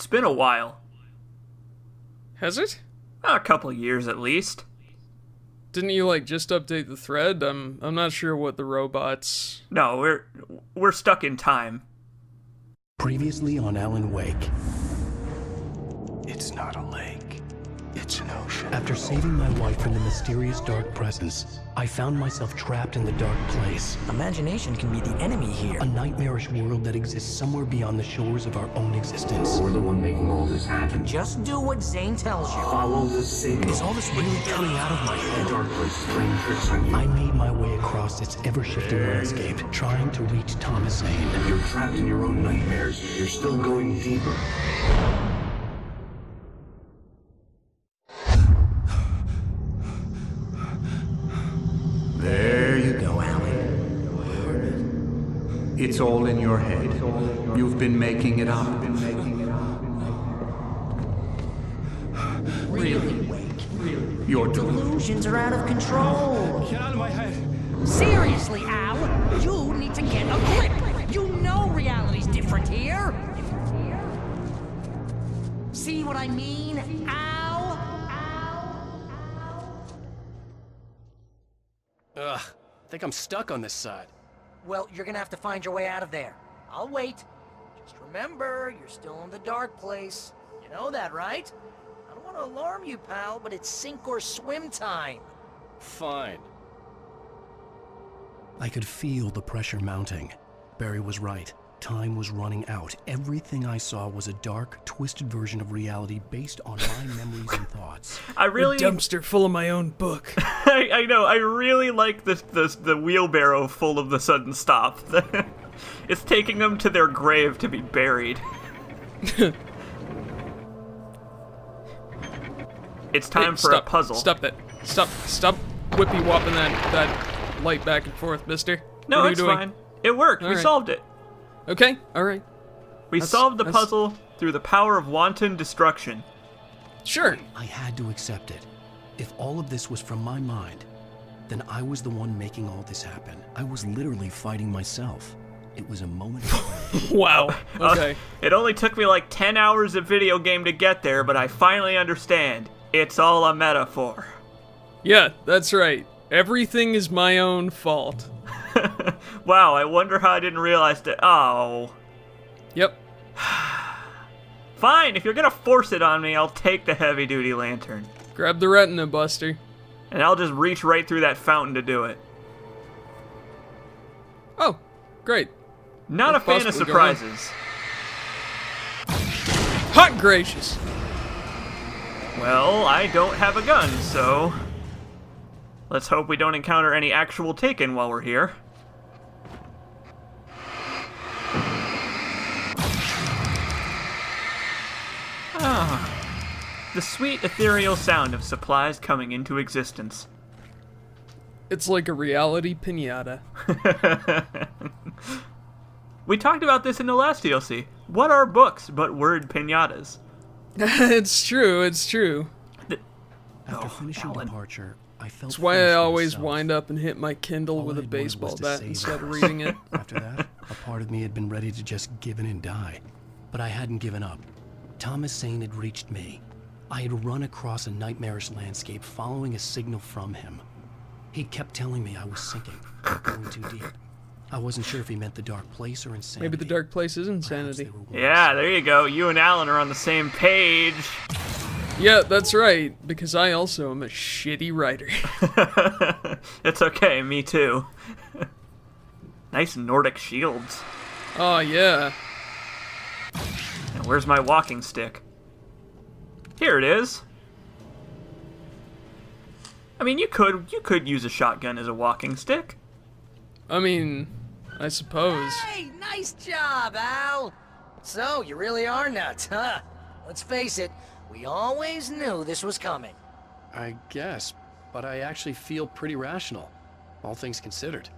been a while. Has it? A couple years at least. Didn't you, like, just update the thread? I'm not sure what the robots... No, we're stuck in time. Previously on Alan Wake. It's not a lake. It's an ocean. After saving my wife from the mysterious dark presence, I found myself trapped in the dark place. Imagination can be the enemy here. A nightmarish world that exists somewhere beyond the shores of our own existence. We're the one making all this happen. Just do what Zane tells you. Follow the signal. Is all this really coming out of my head? The dark place is playing tricks on you. I made my way across its ever-shifting landscape, trying to reach Thomas Zane. You're trapped in your own nightmares. You're still going deeper. There you go, Alan. It's all in your head. You've been making it up. Really, Wake? Your Delusions are out of control. Get out of my head. Seriously, Al, you need to get a grip. You know reality's different here. See what I mean, Al? Ugh, I think I'm stuck on this side. Well, you're gonna have to find your way out of there. I'll wait. Just remember, you're still in the dark place. You know that, right? I don't want to alarm you, pal, but it's sink or swim time. Fine. I could feel the pressure mounting. Barry was right. Time was running out. Everything I saw was a dark, twisted version of reality based on my memories and thoughts. I really... A dumpster full of my own book. I know, I really like the wheelbarrow full of the sudden stop. It's taking them to their grave to be buried. It's time for a puzzle. Stop that. Stop whippy-wopping that light back and forth, mister. No, What are you it's doing? fine. It worked. All We right. solved it. Okay, alright. We solved the puzzle through the power of wanton destruction. Sure. I had to accept it. If all of this was from my mind, then I was the one making all this happen. I was literally fighting myself. It was a moment of Wow. Okay. It only took me like 10 hours of video game to get there, but I finally understand. It's all a metaphor. Yeah, that's right. Everything is my own fault. Wow, I wonder how I didn't realize that. Oh. Yep. Fine, if you're gonna force it on me, I'll take the heavy-duty lantern. Grab the retina, Buster. And I'll just reach right through that fountain to do it. Oh, great. Not a fan of possibly go on? surprises. Hot gracious. Well, I don't have a gun, so... let's hope we don't encounter any actual Taken while we're here. The sweet ethereal sound of supplies coming into existence. It's like a reality pinata. We talked about this in the last DLC. What are books but word pinatas? It's true, it's true. After finishing Alan. departure, I felt That's why I finished always myself. wind up and hit my Kindle All with a I wanted was baseball to bat save instead of us. reading it. After that, a part of me had been ready to just give in and die. But I hadn't given up. Thomas Zane had reached me. I had run across a nightmarish landscape following a signal from him. He kept telling me I was sinking, going too deep. I wasn't sure if he meant the dark place or insanity. Maybe the dark place is Perhaps insanity. they were words. Yeah, there you go. You and Alan are on the same page. Yeah, that's right, because I also am a shitty writer. It's okay, me too. Nice Nordic shields. Oh, yeah. And where's my walking stick? Here it is. I mean, you could use a shotgun as a walking stick. I mean, I suppose. Hey, nice job, Al. So, you really are nuts, huh? Let's face it, we always knew this was coming. I guess, but I actually feel pretty rational, all things considered.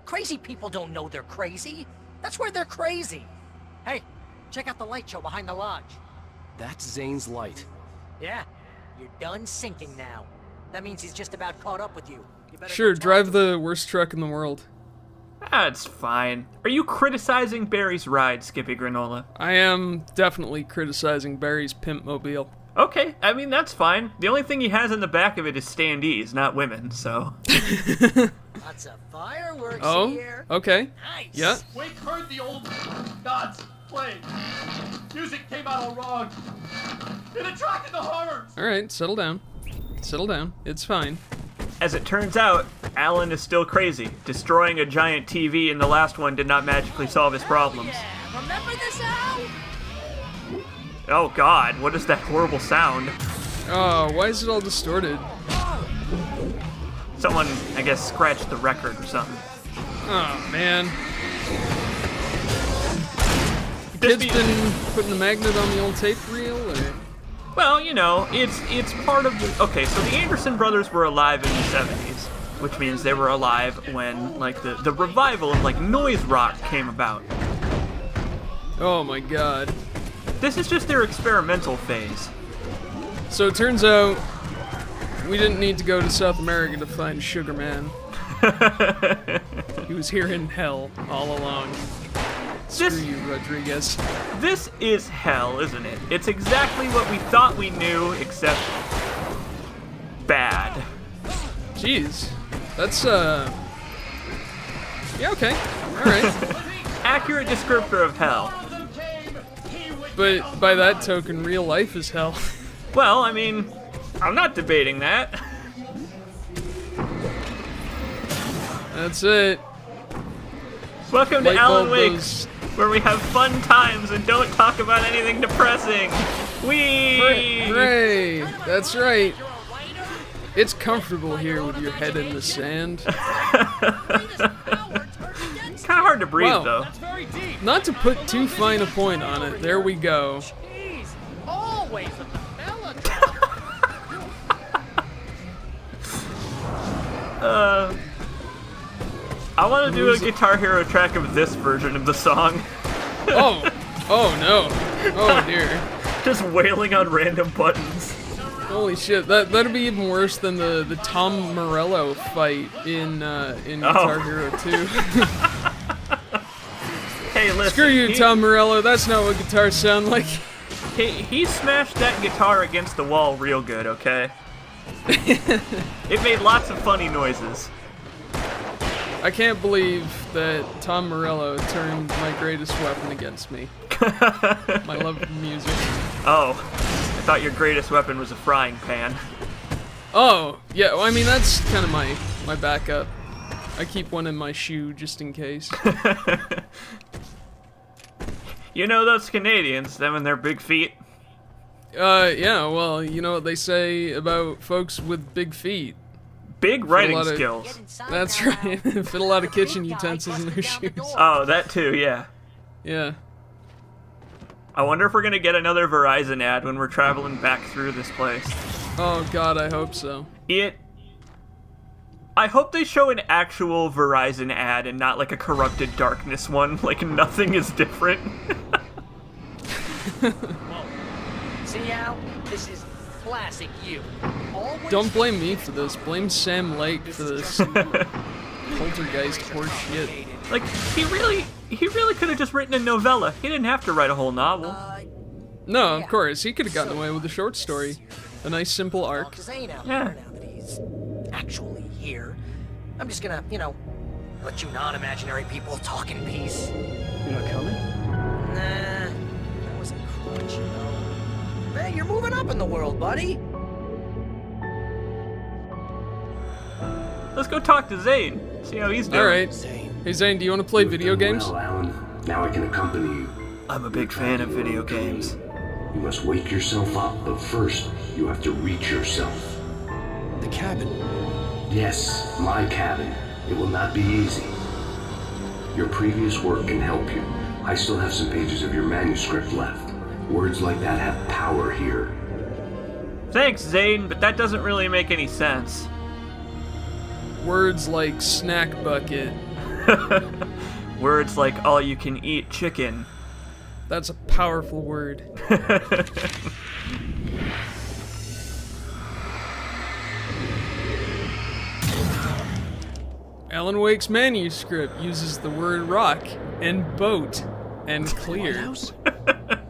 Crazy people don't know they're crazy. That's where they're crazy. Hey, check out the light show behind the lodge. That's Zane's light. Yeah, you're done sinking now. That means he's just about caught up with you. You better Sure, go drive talk to him. the worst truck in the world. That's fine. Are you criticizing Barry's ride, Skippy Granola? I am definitely criticizing Barry's pimp mobile. Okay, I mean, that's fine. The only thing he has in the back of it is standees, not women, so... Lots of fireworks Oh, here. okay. Nice. Yeah. Wake heard the old gods play. Music came out all wrong. It attracted the horrors. All right, settle down. Settle down. It's fine. As it turns out, Alan is still crazy. Destroying a giant TV in the last one did not magically solve his problems. Yeah, remember this, Al? Oh god, what is that horrible sound? Oh, why is it all distorted? Someone, I guess, scratched the record or something. Oh, man. This Kid's be- been putting the magnet on the old tape reel, or? Well, you know, it's part of the... Okay, so the Anderson brothers were alive in the 70s, which means they were alive when, like, the revival of, like, noise rock came about. Oh my god. This is just their experimental phase. So it turns out we didn't need to go to South America to find Sugar Man. He was here in hell all along. Screw This- you, Rodriguez. This is hell, isn't it? It's exactly what we thought we knew, except... bad. Jeez. That's, Yeah, okay. Alright. Accurate descriptor of hell. But by that token, real life is hell. Well, I mean, I'm not debating that. That's it. Welcome to Light Alan bulb Wake, goes- where we have fun times and don't talk about anything depressing. Whee! Hooray! That's right. It's comfortable here with your head in the sand. It's kind of hard to breathe, Wow. though. Not to put too fine a point on it, there we go. Jeez, always with the melodrama. I want to do a Guitar Hero track of this version of the song. Oh! Oh no. Oh dear. Just wailing on random buttons. Holy shit, that'd be even worse than the Tom Morello fight in Guitar Hero 2. Hey, listen. Screw you, he, Tom Morello, that's not what guitars sound like. He smashed that guitar against the wall real good, okay? It made lots of funny noises. I can't believe that Tom Morello turned my greatest weapon against me. My love of music. Oh, I thought your greatest weapon was a frying pan. Oh, yeah, well, I mean, that's kind of my backup. I keep one in my shoe just in case. You know those Canadians, them and their big feet? Yeah, well, you know what they say about folks with big feet. Big writing lot of- skills. That's right. Fit a lot of kitchen utensils in their shoes. Oh, that too, yeah. Yeah. I wonder if we're gonna get another Verizon ad when we're traveling back through this place. Oh god, I hope so. I hope they show an actual Verizon ad and not like a corrupted darkness one, like nothing is different. See, Al? This is classic you. Always Don't blame me for this. Blame Sam Lake for this poltergeist horse shit. Like, he really could have just written a novella. He didn't have to write a whole novel. No, of course, he could have gotten away with a short story. A nice simple arc. Zane out Yeah. here now that he's actually here. I'm just gonna, let you non-imaginary people talk in peace. You're not coming? Nah, that was a crutch, Hey, you're moving up in the world, buddy. Let's go talk to Zane. See how he's doing. Alright. Zane. Hey Zane, do you want to play You've video done games? Well, Alan. Now I can accompany you. I'm a big fan of video games. You must wake yourself up, but first, you have to reach yourself. The cabin. Yes, my cabin. It will not be easy. Your previous work can help you. I still have some pages of your manuscript left. Words like that have power here. Thanks, Zane, but that doesn't really make any sense. Words like snack bucket. Words like all you can eat chicken. That's a powerful word. Alan Wake's manuscript uses the word rock and boat and clear.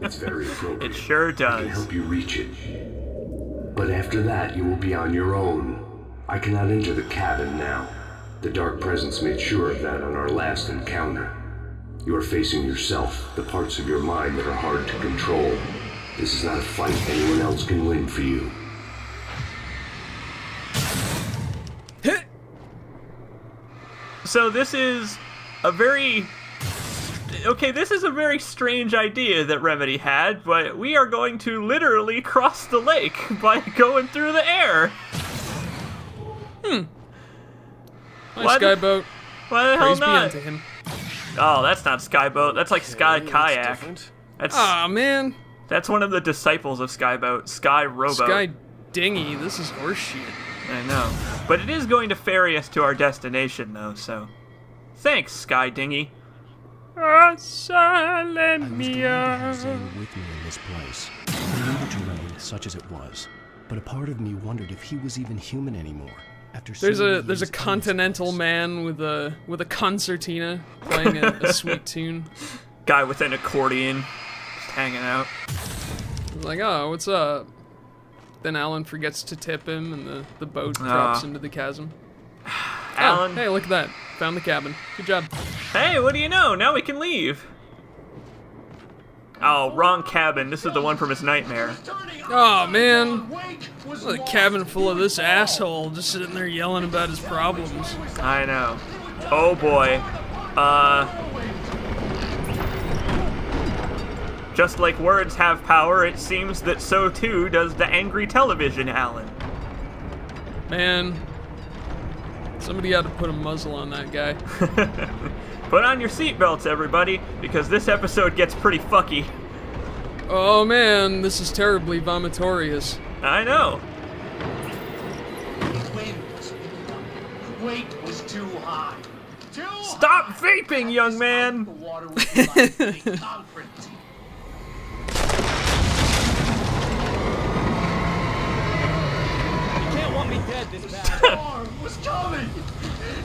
It's very appropriate. It sure I can does. help you reach it. But after that, you will be on your own. I cannot enter the cabin now. The Dark Presence made sure of that on our last encounter. You are facing yourself, the parts of your mind that are hard to control. This is not a fight anyone else can win for you. So this is a very... Okay, this is a very strange idea that Remedy had, but we are going to literally cross the lake by going through the air. Nice Why the- skyboat. Why the hell Praise be not? unto him. Oh, that's not Skyboat. That's like Sky Kayak. That's Aw, man. that's one of the disciples of Skyboat, Sky Rowboat. Sky dinghy. This is horseshit. I know. But it is going to ferry us to our destination, though, so... Thanks, Sky Dinghy. I was glad to have Zane with me in this place. I knew the terrain, such as it was, but a part of me wondered if he was even human anymore. After There's seeing a his continental man with a concertina playing a sweet tune. Guy with an accordion, just hanging out. He's like, oh, what's up? Then Alan forgets to tip him, and the boat drops into the chasm. Alan, Oh, hey, look at that. Found the cabin. Good job. hey, what do you know? Now we can leave. Oh, wrong cabin. This is the one from his nightmare. Oh, man. A cabin full of this asshole just sitting there yelling about his problems. I know. Oh boy. Just like words have power, it seems that so too does the angry television, Alan. Man. Somebody had to put a muzzle on that guy. Put on your seatbelts, everybody, because this episode gets pretty fucky. Oh, man. This is terribly vomitorious. I know. The wind was the weight was too high. Too Stop high. vaping, young man! The water would be like big concrete. Storm was coming.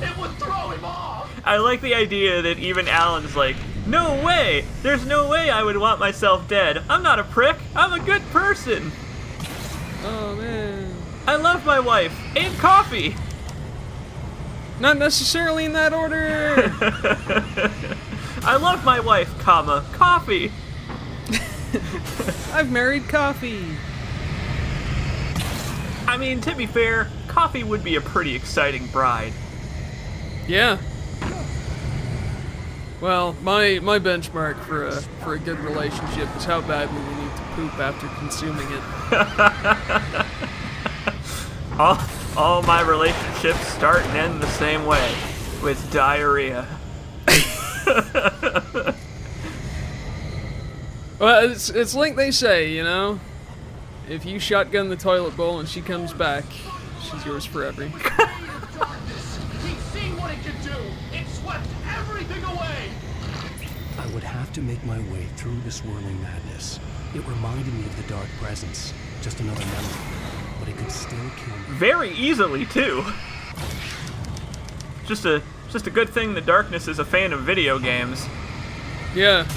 It would throw him off. I like the idea that even Alan's like, no way! There's no way I would want myself dead. I'm not a prick. I'm a good person. Oh, man. I love my wife and coffee. Not necessarily in that order. I love my wife, comma, coffee. I've married coffee. I mean, to be fair, coffee would be a pretty exciting bride. Yeah. Well, my benchmark for a good relationship is how badly we need to poop after consuming it. All my relationships start and end the same way, with diarrhea. Well, it's like they say, you know? If you shotgun the toilet bowl and she comes back, she's yours forever. Darkness. He'd seen what it could do. It swept everything away. I would have to make my way through the swirling madness. It reminded me of the Dark Presence, just another memory, but it could still kill me. Very easily, too. Just a good thing the darkness is a fan of video games. Yeah.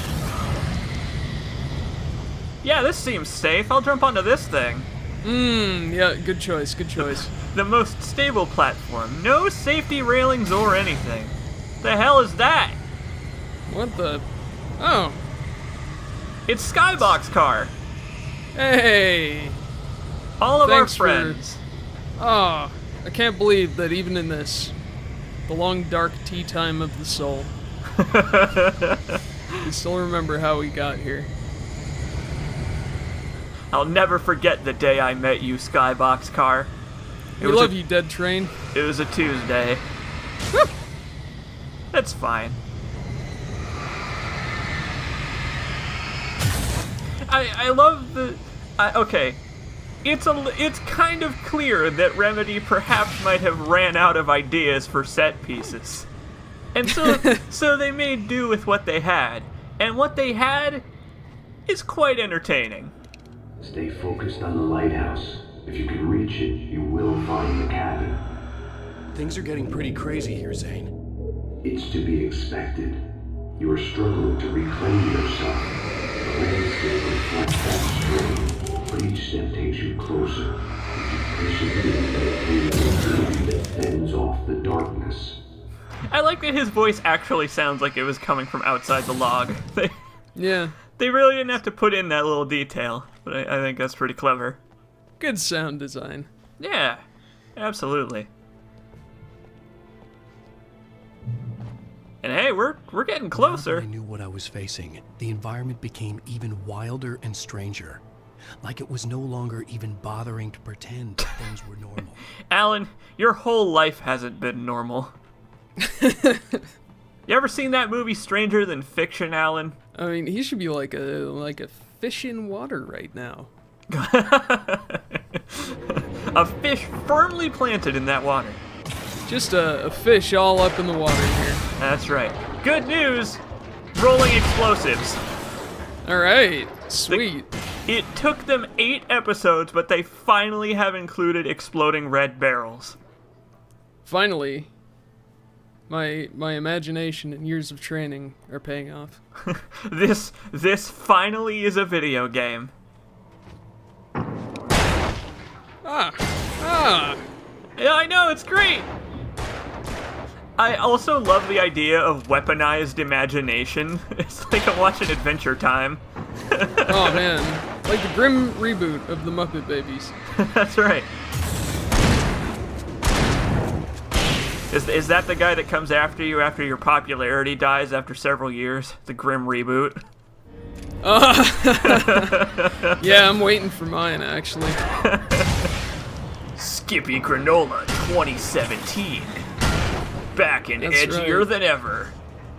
Yeah, this seems safe. I'll jump onto this thing. Yeah, good choice, good choice. The most stable platform. No safety railings or anything. The hell is that? What the? Oh. It's Skybox Car. Hey. All of Thanks our friends. Oh, I can't believe that even in this, the long dark tea time of the soul, we still remember how we got here. I'll never forget the day I met you, Skybox Car. We love you, Dead Train. It was a Tuesday. That's fine. I love the... okay. It's kind of clear that Remedy perhaps might have ran out of ideas for set pieces. And so they made do with what they had. And what they had is quite entertaining. Stay focused on the lighthouse. If you can reach it, you will find the cabin. Things are getting pretty crazy here, Zane. It's to be expected. You are struggling to reclaim yourself. The landscape reflects that strain, but each step takes you closer. If you persevere, that fends off the darkness. I like that his voice actually sounds like it was coming from outside the log. Yeah. They really didn't have to put in that little detail, but I think that's pretty clever. Good sound design. Yeah, absolutely. And hey, we're getting Now closer. that I knew what I was facing, the environment became even wilder and stranger. Like it was no longer even bothering to pretend things were normal. Alan, your whole life hasn't been normal. You ever seen that movie Stranger Than Fiction, Alan? I mean, he should be like a fish in water right now. A fish firmly planted in that water. Just a fish all up in the water here. That's right. Good news! Rolling explosives. All right, sweet. It took them 8 episodes, but they finally have included exploding red barrels. Finally, my imagination and years of training are paying off. This finally is a video game. Ah! Yeah, I know, it's great! I also love the idea of weaponized imagination. It's like I'm watching Adventure Time. Oh man, like the grim reboot of the Muppet Babies. That's right. Is that the guy that comes after you after your popularity dies after several years? The grim reboot? Yeah, I'm waiting for mine actually. Skippy Granola 2017. Back and That's edgier right. than ever.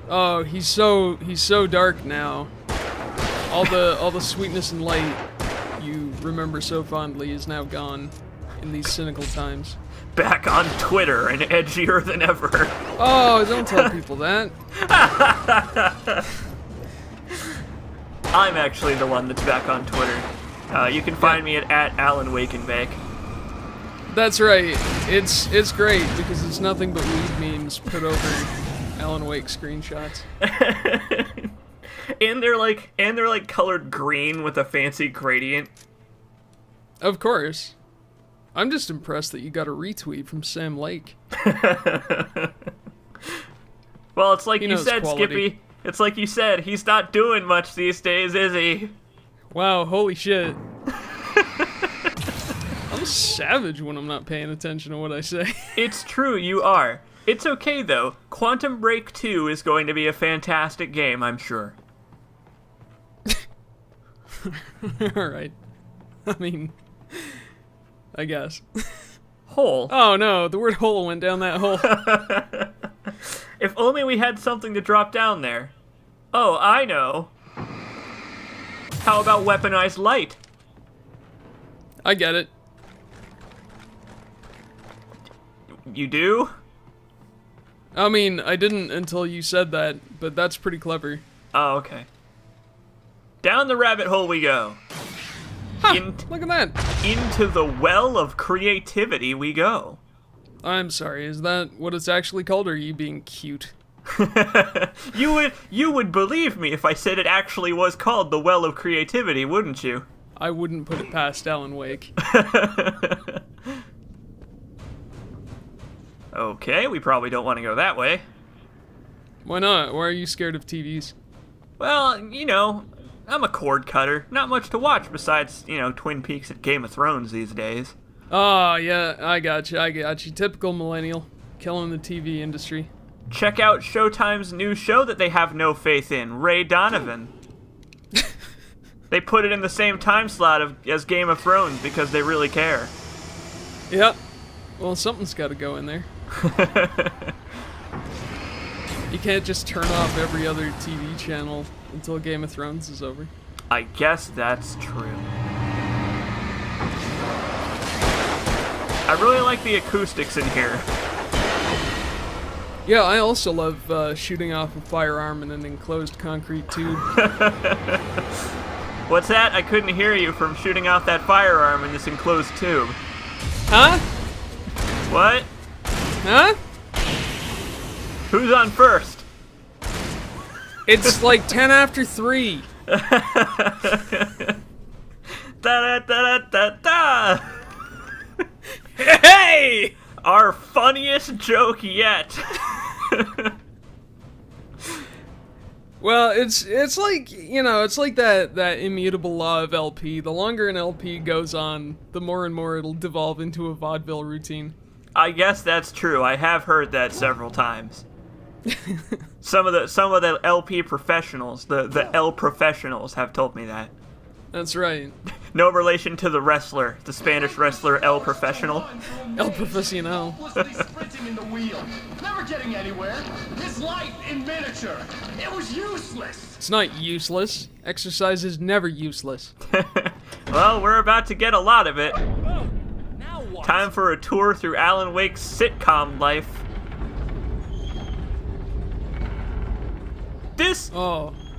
Oh, he's so dark now. All the sweetness and light you remember so fondly is now gone in these cynical times. Back on Twitter and edgier than ever. Oh, don't tell people that. I'm actually the one that's back on Twitter. You can find me at Alan Wakenbake. That's right. It's great because it's nothing but weed memes put over Alan Wake screenshots. and they're like colored green with a fancy gradient. Of course. I'm just impressed that you got a retweet from Sam Lake. Well, it's like He you knows said, quality. Skippy. It's like you said, he's not doing much these days, is he? Wow, holy shit. I'm a savage when I'm not paying attention to what I say. It's true, you are. It's okay, though. Quantum Break 2 is going to be a fantastic game, I'm sure. Alright. I mean, I guess. Hole. Oh no, the word hole went down that hole. If only we had something to drop down there. Oh, I know. How about weaponized light? I get it. You do? I mean, I didn't until you said that, but that's pretty clever. Oh, okay. Down the rabbit hole we go. Ha! Look at that! Into the well of creativity we go. I'm sorry, is that what it's actually called, or are you being cute? You would believe me if I said it actually was called the well of creativity, wouldn't you? I wouldn't put it past Alan Wake. Okay, we probably don't want to go that way. Why not? Why are you scared of TVs? Well, you know, I'm a cord cutter. Not much to watch besides, Twin Peaks and Game of Thrones these days. Oh, yeah, I got you. Typical millennial. Killing the TV industry. Check out Showtime's new show that they have no faith in, Ray Donovan. They put it in the same time slot as Game of Thrones because they really care. Yep. Well, something's got to go in there. You can't just turn off every other TV channel until Game of Thrones is over. I guess that's true. I really like the acoustics in here. Yeah, I also love shooting off a firearm in an enclosed concrete tube. What's that? I couldn't hear you from shooting off that firearm in this enclosed tube. Huh? What? Huh? Who's on first? It's like 10 after 3. Da da da da da. Hey! Our funniest joke yet. Well, it's like, you know, it's like that immutable law of LP. The longer an LP goes on, the more and more it'll devolve into a vaudeville routine. I guess that's true. I have heard that several times. Some of the LP professionals, the L professionals, have told me that. That's right. No relation to the wrestler, the Spanish wrestler El Professional. El Profesional. Sprinting in the wheel, never getting anywhere. His life in miniature. It was useless. It's not useless. Exercise is never useless. Well, we're about to get a lot of it. Now what? Time for a tour through Alan Wake's sitcom life.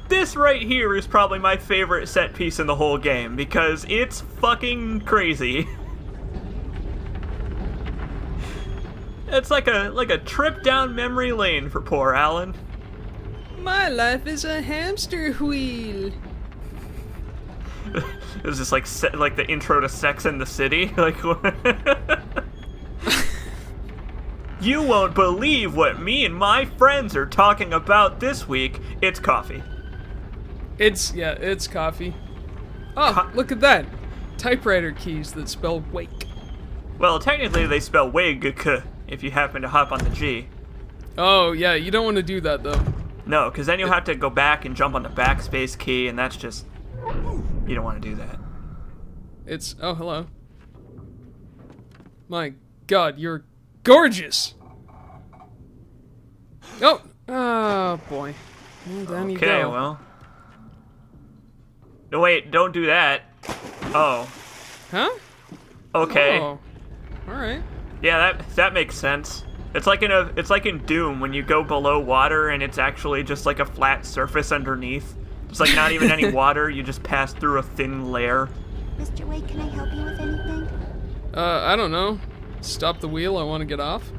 This right here is probably my favorite set piece in the whole game because it's fucking crazy. It's like a trip down memory lane for poor Alan. My life is a hamster wheel. Is this like the intro to Sex and the City? Like, you won't believe what me and my friends are talking about this week. It's coffee. It's coffee. Oh, look at that. Typewriter keys that spell wake. Well, technically they spell wig if you happen to hop on the G. Oh, yeah, you don't want to do that, though. No, because then you'll have to go back and jump on the backspace key, and that's just... You don't want to do that. It's... Oh, hello. My God, you're gorgeous! Oh boy. Well, down you go. Okay, well... No, wait, don't do that. Oh. Huh? Okay. Oh. Alright. Yeah, that makes sense. It's like in Doom when you go below water and it's actually just like a flat surface underneath. It's like not even any water, you just pass through a thin layer. Mr. Wake, can I help you with anything? I don't know. Stop the wheel, I want to get off.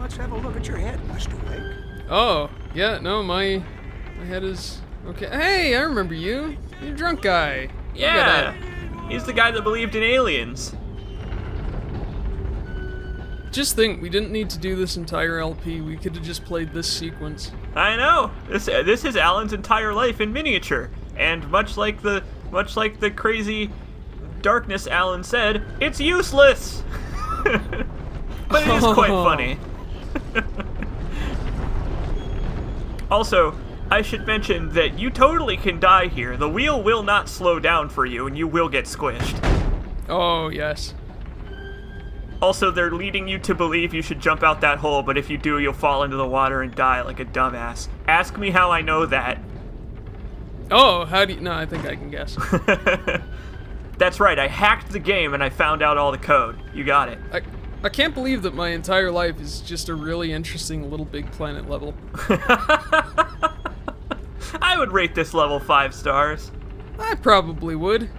Let's have a look at your head, Mr. Wake. Oh, yeah, no, my head is... Okay. Hey, I remember you. You're a drunk guy. Yeah, he's the guy that believed in aliens. Just think, we didn't need to do this entire LP. We could have just played this sequence. I know. This is Alan's entire life in miniature, and much like the crazy darkness Alan said, it's useless. But it is quite funny. Also, I should mention that you totally can die here. The wheel will not slow down for you, and you will get squished. Oh, yes. Also, they're leading you to believe you should jump out that hole, but if you do, you'll fall into the water and die like a dumbass. Ask me how I know that. Oh, how do you... No, I think I can guess. That's right, I hacked the game and I found out all the code. You got it. I can't believe that my entire life is just a really interesting Little Big Planet level. I would rate this level 5 stars. I probably would. Yeah.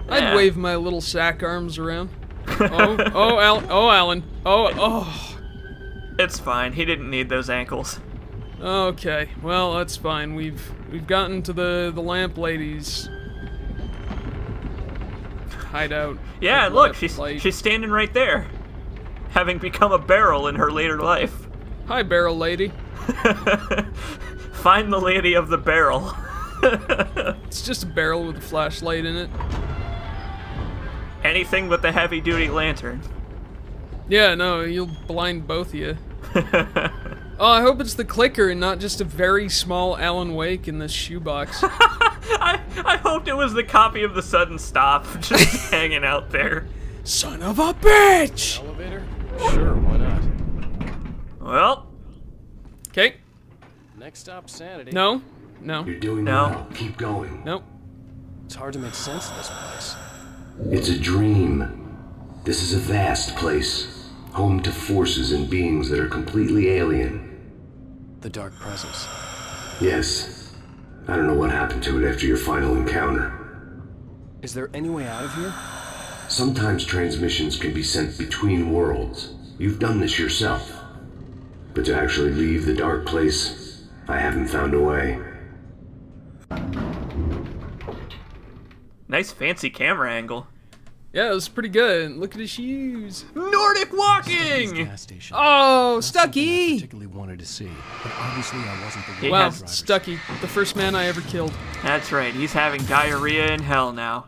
I'd wave my little sack arms around. Alan. Oh. It's fine, he didn't need those ankles. Okay, well, that's fine. We've gotten to the lamp lady's hideout. Yeah, look, she's standing right there, having become a barrel in her later life. Hi, barrel lady. Find the lady of the barrel. It's just a barrel with a flashlight in it. Anything but the heavy-duty lantern. Yeah, no, you'll blind both of you. Oh, I hope it's the clicker and not just a very small Alan Wake in this shoebox. I hoped it was the copy of The Sudden Stop, just hanging out there. Son of a bitch! Elevator? Sure, why not? Well. Okay. Next stop, sanity. No. You're doing No. well. Keep going. Nope. It's hard to make sense of this place. It's a dream. This is a vast place, home to forces and beings that are completely alien. The dark presence. Yes. I don't know what happened to it after your final encounter. Is there any way out of here? Sometimes transmissions can be sent between worlds, You've done this yourself. But to actually leave the dark place, I haven't found a way. Nice fancy camera angle. Yeah, it was pretty good. Look at his shoes. Nordic walking! Gas station. Oh, Not something I Stucky! particularly wanted to see, but obviously I wasn't the He Wow, has- Stucky, the first man I ever killed. That's right, he's having diarrhea in hell now.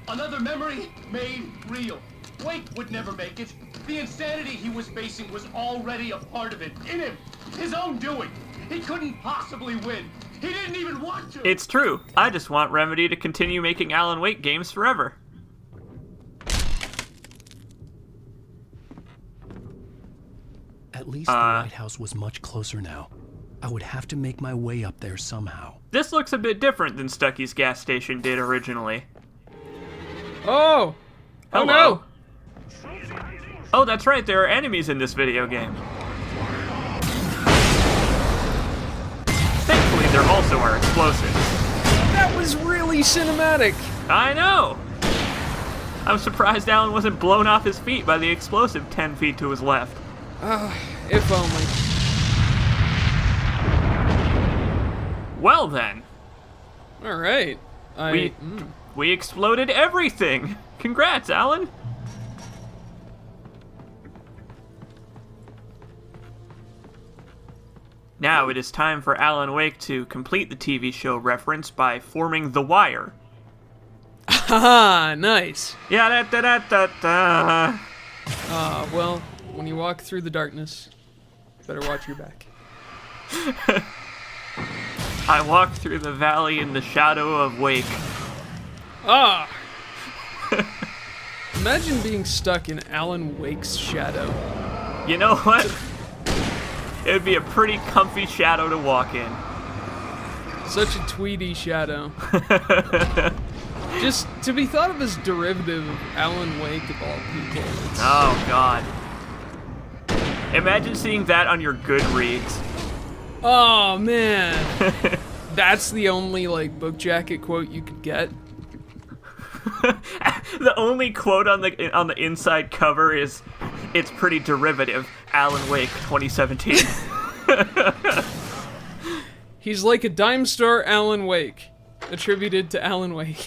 Another memory made real. Wake would never make it. The insanity he was facing was already a part of it, in him, his own doing. He couldn't possibly win. He didn't even want to. It's true. I just want Remedy to continue making Alan Wake games forever. At least the lighthouse was much closer now. I would have to make my way up there somehow. This looks a bit different than Stucky's gas station did originally. Oh! Oh Hello. no! Oh, that's right, there are enemies in this video game. Thankfully, there also are explosives. That was really cinematic! I know! I'm surprised Alan wasn't blown off his feet by the explosive 10 feet to his left. If only. Well then, Alright. we exploded everything! Congrats, Alan! Now it is time for Alan Wake to complete the TV show reference by forming the wire. Haha, nice. Yeah, da da da da da. Well, when you walk through the darkness, better watch your back. I walk through the valley in the shadow of Wake. Ah! Imagine being stuck in Alan Wake's shadow. You know what? It would be a pretty comfy shadow to walk in. Such a tweedy shadow. Just to be thought of as derivative of Alan Wake of all people. It's- Oh, God. Imagine seeing that on your Goodreads. Oh man, that's the only like book jacket quote you could get. The only quote on the inside cover is, "It's pretty derivative, Alan Wake 2017." He's like a dime store Alan Wake, attributed to Alan Wake.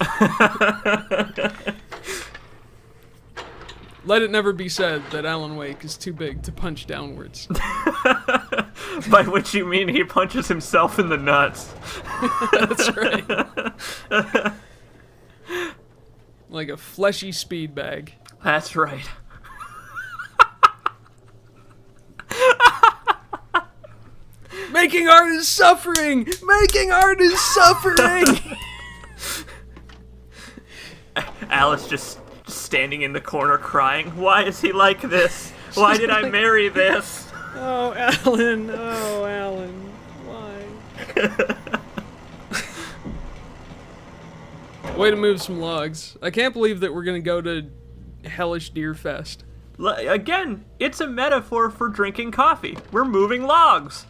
Let it never be said that Alan Wake is too big to punch downwards. By which you mean he punches himself in the nuts. That's right. Like a fleshy speed bag. That's right. Making art is suffering! Making art is suffering! Alice just standing in the corner crying. Why is he like this? Why did I marry this? Oh, Alan. Oh, Alan. Why? Way to move some logs. I can't believe that we're gonna go to Hellish Deer Fest. Again, it's a metaphor for drinking coffee. We're moving logs.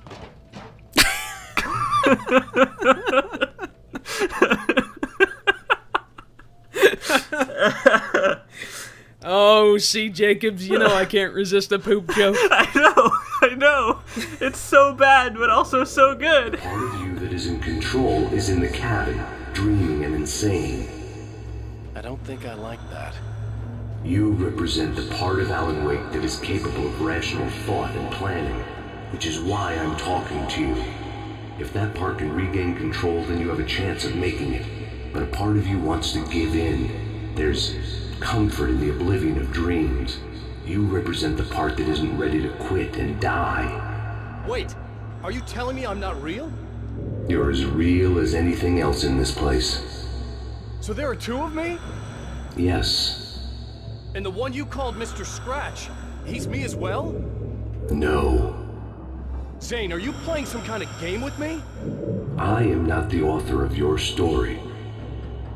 Oh, see, Jacobs, you know I can't resist a poop joke. I know. It's so bad, but also so good. Part of you that is in control is in the cabin, dreaming and insane. I don't think I like that. You represent the part of Alan Wake that is capable of rational thought and planning, which is why I'm talking to you. If that part can regain control, then you have a chance of making it. But a part of you wants to give in. There's comfort in the oblivion of dreams. You represent the part that isn't ready to quit and die. Wait, are you telling me I'm not real? You're as real as anything else in this place. So there are two of me? Yes. And the one you called Mr. Scratch, he's me as well? No. Zane, are you playing some kind of game with me? I am not the author of your story.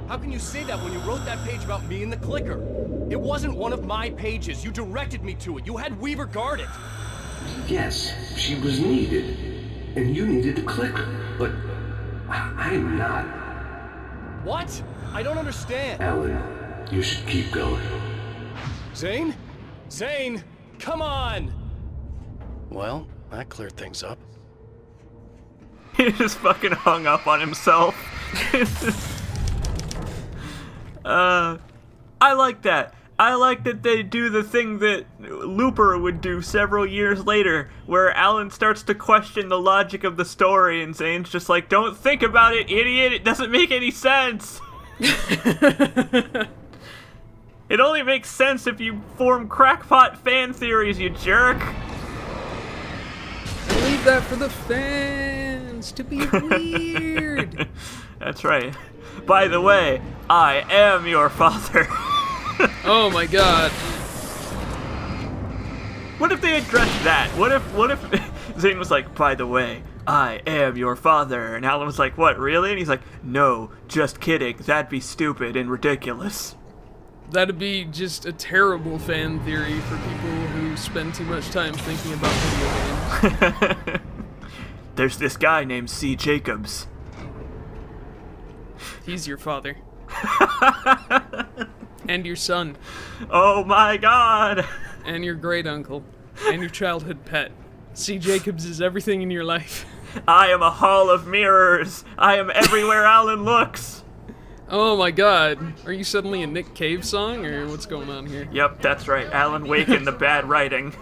How can you say that when you wrote that page about me in the clicker? It wasn't one of my pages. You directed me to it. You had Weaver guard it. Yes, she was needed. And you needed the clicker. But I'm not. What? I don't understand. Alan, you should keep going. Zane? Zane, come on! Well, that cleared things up. He just fucking hung up on himself. I like that. I like that they do the thing that Looper would do several years later, where Alan starts to question the logic of the story, and Zane's just like, don't think about it, idiot, it doesn't make any sense. It only makes sense if you form crackpot fan theories, you jerk. I leave that for the fans to be weird. That's right. By the way, I am your father. Oh my god. What if they addressed that? What if Zane was like, by the way, I am your father, and Alan was like, what, really? And he's like, no, just kidding, that'd be stupid and ridiculous. That'd be just a terrible fan theory for people who spend too much time thinking about video games. There's this guy named C. Jacobs. He's your father. And your son. Oh my god! And your great uncle. And your childhood pet. C. Jacobs is everything in your life. I am a hall of mirrors. I am everywhere Alan looks. Oh my god. Are you suddenly a Nick Cave song, or what's going on here? Yep, that's right. Alan Wake and the bad writing.